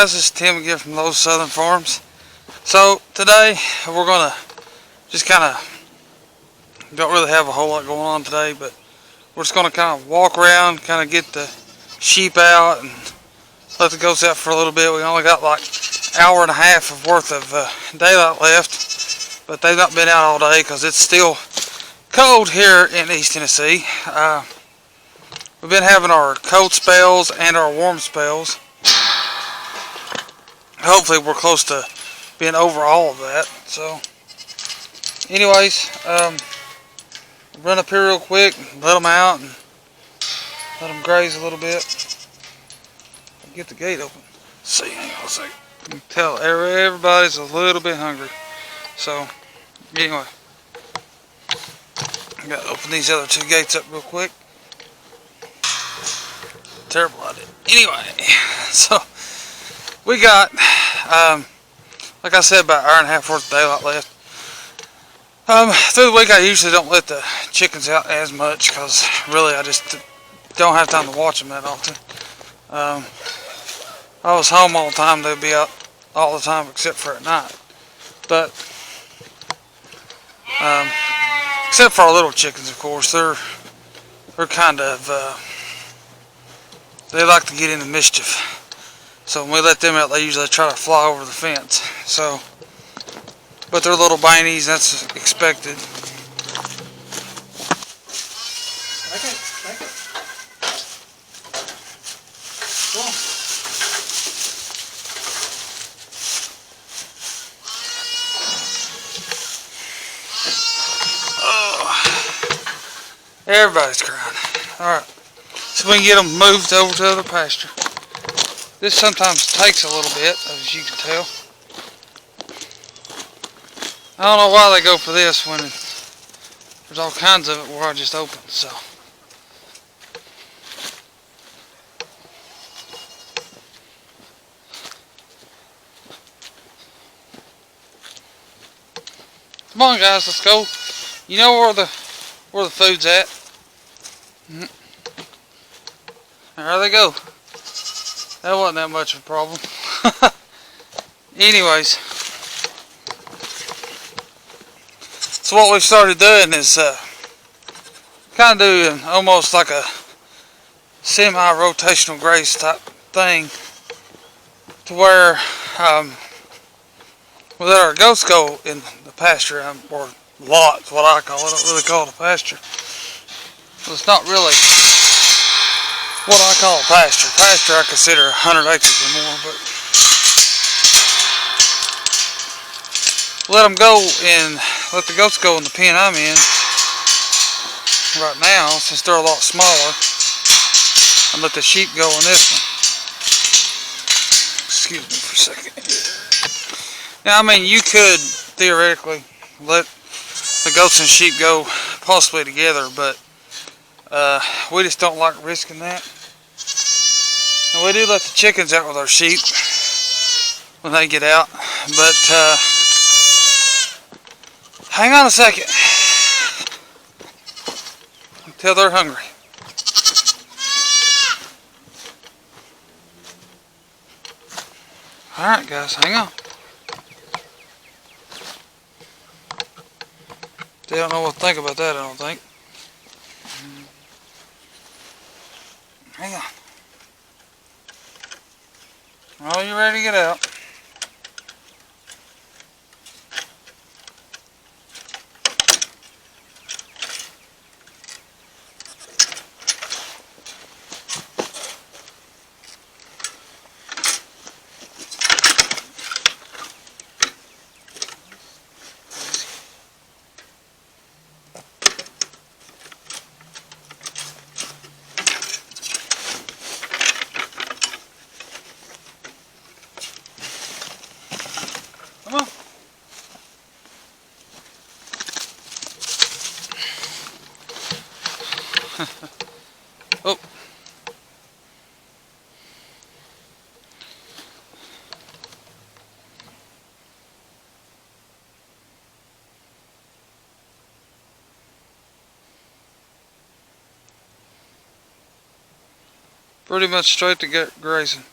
guys, this is Tim again from Lowe's Southern Farms. So today we're gonna just don't really have a whole lot going on today, but we're just gonna kind of walk around, kind of get the sheep out and let the goats out for a little bit. We only got like an hour and a half of worth of daylight left, but they've not been out all day because it's still cold here in East Tennessee. We've been having our cold spells and our warm spells. Hopefully we're close to being over all of that. So anyways, run up here real quick, let them out and let them graze a little bit. Get the gate open. See, hang on a second. You can tell everybody's a little bit hungry. So anyway, I gotta open these other two gates up real quick. Terrible idea. Anyway, so we got, like I said, about an hour and a half worth of daylight left. Through the week I usually don't let the chickens out as much because really I just don't have time to watch them that often. I was home all the time, they'd be out all the time except for at night. But, except for our little chickens, of course, they're kind of, they like to get into mischief. So when we let them out, they usually try to fly over the fence. So, but they're little binies, that's expected. Make it. Go on. Oh, everybody's crying. Alright, so we can get them moved over to the other pasture. This sometimes takes a little bit, as you can tell. I don't know why they go for this when there's all kinds of it where I just opened, so. Come on guys, let's go. You know where the food's at. There they go. That wasn't that much of a problem. Anyways, so what we've started doing is kind of doing almost like a semi-rotational graze type thing, to where we let our goats go in the pasture, or lot, what I call it. I don't really call it a pasture. Well, it's not really what I call a pasture. Pasture I consider 100 acres or more, but let them go and let the goats go in the pen I'm in right now, since they're a lot smaller, and let the sheep go in this one. Excuse me for a second. Now, I mean, you could theoretically let the goats and sheep go possibly together, but we just don't like risking that. And we do let the chickens out with our sheep when they get out, but hang on a second until they're hungry. Alright guys, hang on. They don't know what to think about that, I don't think. Hang on. Oh, you ready to get out? Come on. Oh. Pretty much straight to grazing.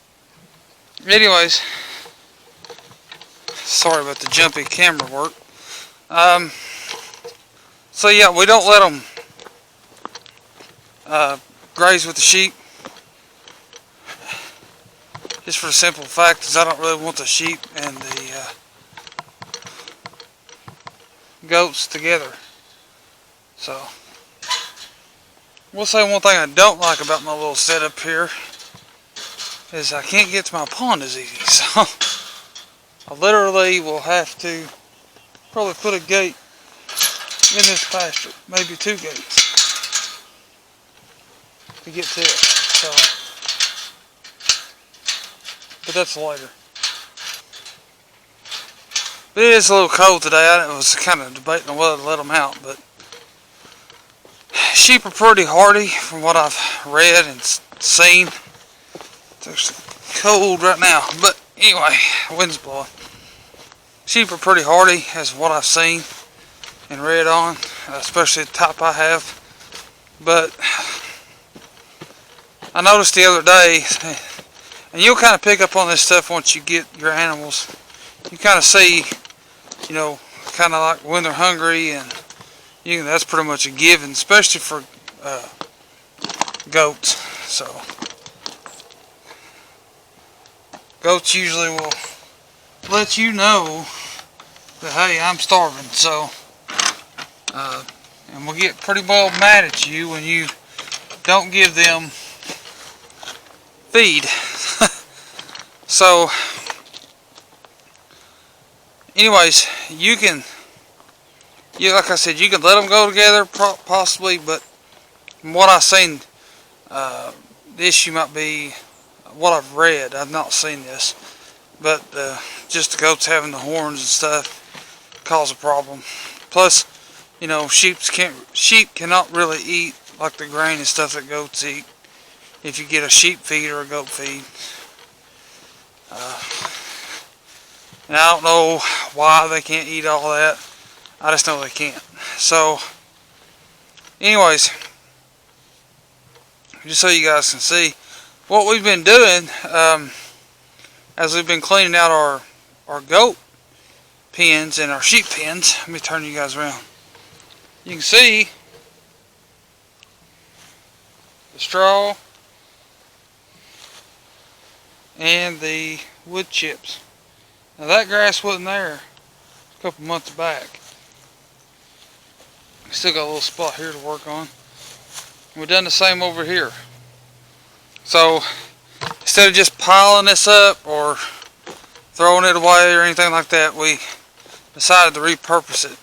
anyways, sorry about the jumpy camera work. So yeah, we don't let them graze with the sheep, just for the simple fact is I don't really want the sheep and the goats together. So we'll say one thing I don't like about my little setup here is I can't get to my pond as easy. So I literally will have to probably put a gate in this pasture, maybe 2 gates to get to it. So, but that's later. But it is a little cold today. I was kind of debating on whether to let them out, but sheep are pretty hardy from what I've read and seen. It's cold right now, but anyway, wind's blowing. Sheep are pretty hardy, as what I've seen and read on, especially the type I have. But I noticed the other day, and you'll kind of pick up on this stuff once you get your animals. You kind of see, you know, kind of like when they're hungry, and that's pretty much a given, especially for goats. So goats usually will let you know that, hey, I'm starving. So and we'll get pretty well mad at you when you don't give them feed. So anyways, like I said, you can let them go together possibly, but from what I've seen, the issue might be what I've read. I've not seen this, but just the goats having the horns and stuff cause a problem. Plus, you know, sheep cannot really eat like the grain and stuff that goats eat if you get a sheep feed or a goat feed. And I don't know why they can't eat all that. I just know they can't. So anyways, just so you guys can see what we've been doing, as we've been cleaning out our goat pens and our sheep pens. Let me turn you guys around. You can see the straw and the wood chips. Now that grass wasn't there a couple months back. Still got a little spot here to work on. We've done the same over here. So instead of just piling this up or throwing it away or anything like that, we decided to repurpose it.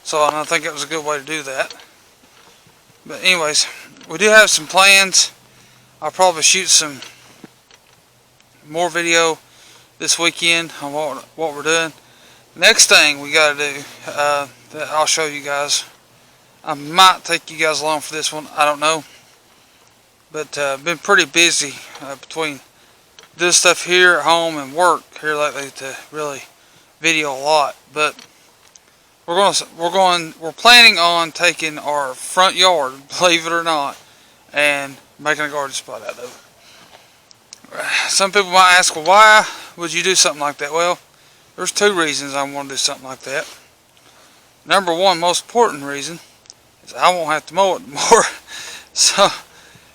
So I think it was a good way to do that. But anyways, we do have some plans. I'll probably shoot some more video this weekend on what we're doing. Next thing we got to do, that I'll show you guys. I might take you guys along for this one. I don't know. But been pretty busy between this stuff here at home and work here lately to really video a lot. But we're planning on taking our front yard, believe it or not, and making a garden spot out of it. Some people might ask, well, why would you do something like that? Well, there's 2 reasons I want to do something like that. Number one, most important reason, is I won't have to mow it more. So,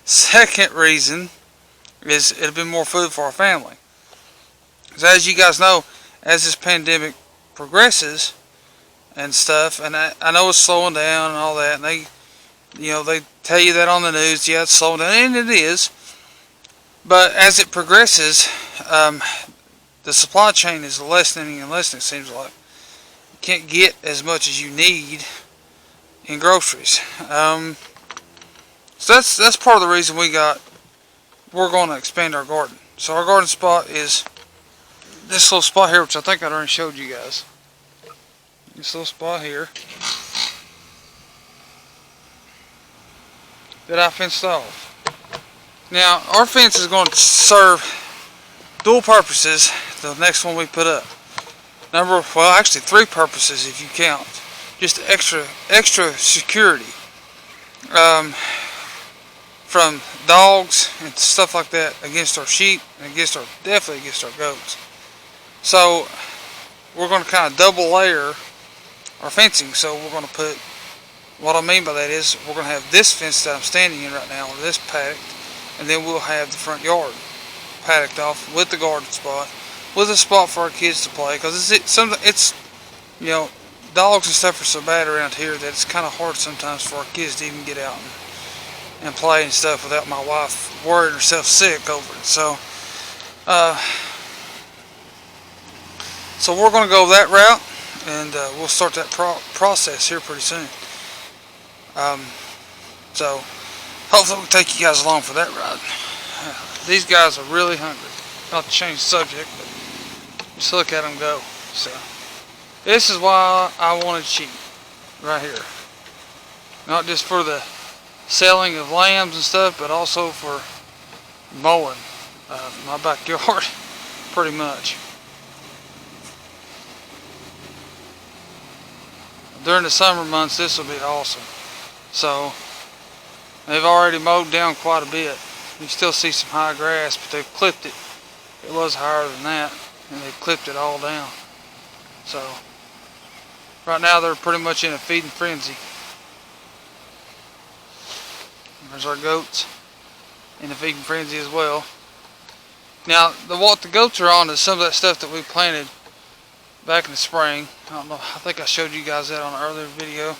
second reason is it'll be more food for our family. Because as you guys know, as this pandemic progresses and stuff, and I know it's slowing down and all that, and they tell you that on the news, yeah, it's slowing down, and it is. But as it progresses, the supply chain is lessening and lessening, it seems like. You can't get as much as you need in groceries. So that's part of the reason we're going to expand our garden. So our garden spot is this little spot here, which I think I already showed you guys. This little spot here that I fenced off. Now, our fence is going to serve dual purposes, the next one we put up. Actually 3 purposes if you count. Just extra security. from dogs and stuff like that against our sheep and definitely against our goats. So we're going to kind of double layer our fencing. So we're going to put, what I mean by that is we're going to have this fence that I'm standing in right now, or this paddock, and then we'll have the front yard paddocked off with the garden spot, with a spot for our kids to play, because it's you know, dogs and stuff are so bad around here that it's kind of hard sometimes for our kids to even get out and play and stuff without my wife worrying herself sick over it. So so we're going to go that route, and we'll start that process here pretty soon. So hopefully we'll take you guys along for that ride. These guys are really hungry. Not to change the subject, but just look at them go. So this is why I wanted sheep right here. Not just for the selling of lambs and stuff, but also for mowing my backyard pretty much. During the summer months, this will be awesome. So they've already mowed down quite a bit. You still see some high grass, but they've clipped it. It was higher than that, and they've clipped it all down. So right now they're pretty much in a feeding frenzy. There's our goats in a feeding frenzy as well. Now what the goats are on is some of that stuff that we planted back in the spring. I don't know, I think I showed you guys that on an earlier video.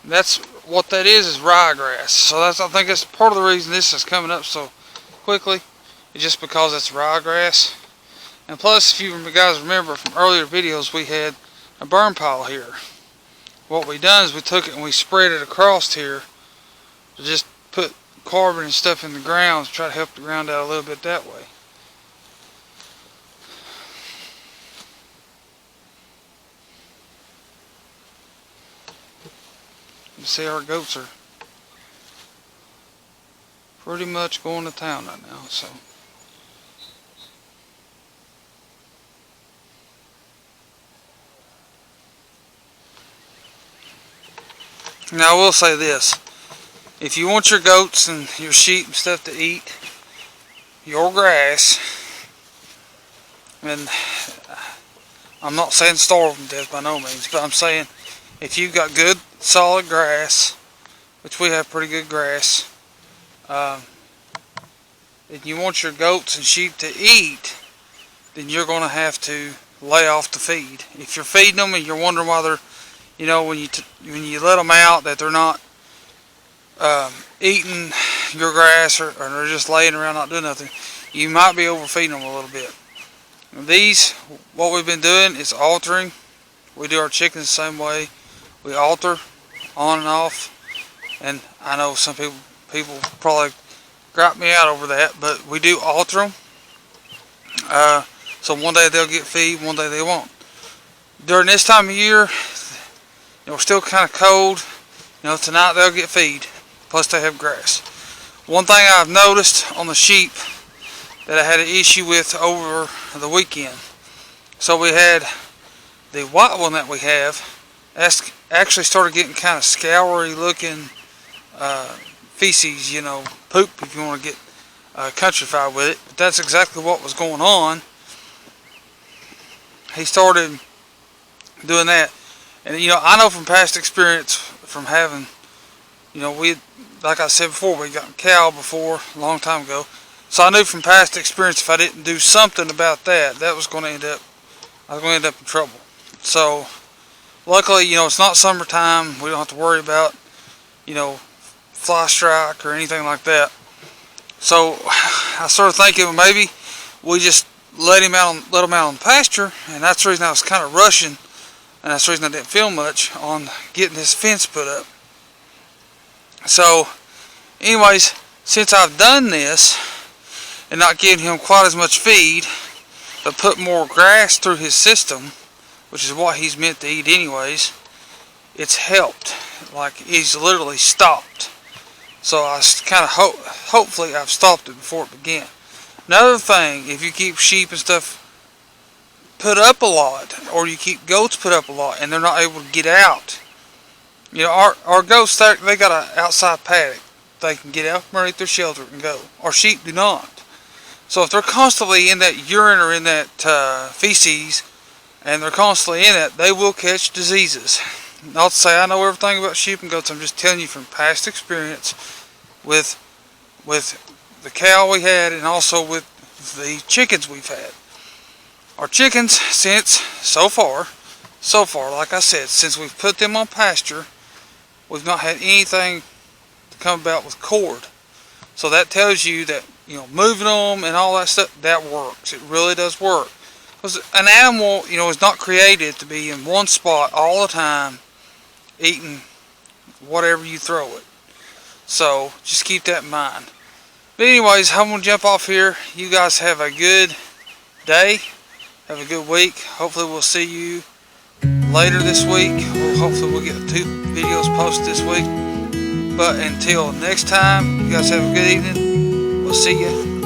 That's what that is ryegrass. So I think that's part of the reason this is coming up so quickly. It's just because it's ryegrass. And plus, if you guys remember from earlier videos, we had a burn pile here. What we done is we took it and we spread it across here to just put carbon and stuff in the ground to try to help the ground out a little bit that way. You see our goats are pretty much going to town right now. So now I will say this: if you want your goats and your sheep and stuff to eat your grass, and I'm not saying starve them to death by no means, but I'm saying if you've got good solid grass, which we have pretty good grass, and you want your goats and sheep to eat, then you're going to have to lay off the feed. If you're feeding them and you're wondering why they're, you know, when you let them out, that they're not eating your grass, or they're just laying around not doing nothing, you might be overfeeding them a little bit. These, what we've been doing is altering. We do our chickens the same way. We alter on and off, and I know some people probably gripe me out over that, but we do alter them. So one day they'll get feed, one day they won't. During this time of year, you know, it's still kind of cold. You know, tonight they'll get feed, plus they have grass. One thing I've noticed on the sheep that I had an issue with over the weekend. So we had the white one that we have actually started getting kind of scoury looking feces, you know, poop if you want to get countrified with it. But that's exactly what was going on. He started doing that. And you know, I know from past experience from having, you know, like I said before, we got a cow before a long time ago. So I knew from past experience if I didn't do something about that, I was going to end up in trouble. So luckily, you know, it's not summertime. We don't have to worry about, you know, fly strike or anything like that. So I started thinking, well, maybe we just let him out on the pasture, and that's the reason I was kind of rushing, and that's the reason I didn't film much on getting this fence put up. So anyways, since I've done this and not giving him quite as much feed, but put more grass through his system, which is what he's meant to eat anyways, it's helped. Like, he's literally stopped. So I kind of hopefully I've stopped it before it began. Another thing, if you keep sheep and stuff put up a lot, or you keep goats put up a lot, and they're not able to get out, You know, our goats, they got an outside paddock. They can get out from underneath their shelter and go. Our sheep do not. So if they're constantly in that urine or in that feces, and they're constantly in it, they will catch diseases. Not to say I know everything about sheep and goats. I'm just telling you from past experience with the cow we had and also with the chickens we've had. Our chickens, since so far, like I said, since we've put them on pasture, we've not had anything to come about with cord. So that tells you that, you know, moving them and all that stuff, that works. It really does work. Because an animal, you know, is not created to be in one spot all the time, eating whatever you throw it. So just keep that in mind. But anyways, I'm going to jump off here. You guys have a good day. Have a good week. Hopefully we'll see you later this week. Hopefully we'll get 2 videos posted this week. But until next time, you guys have a good evening. We'll see you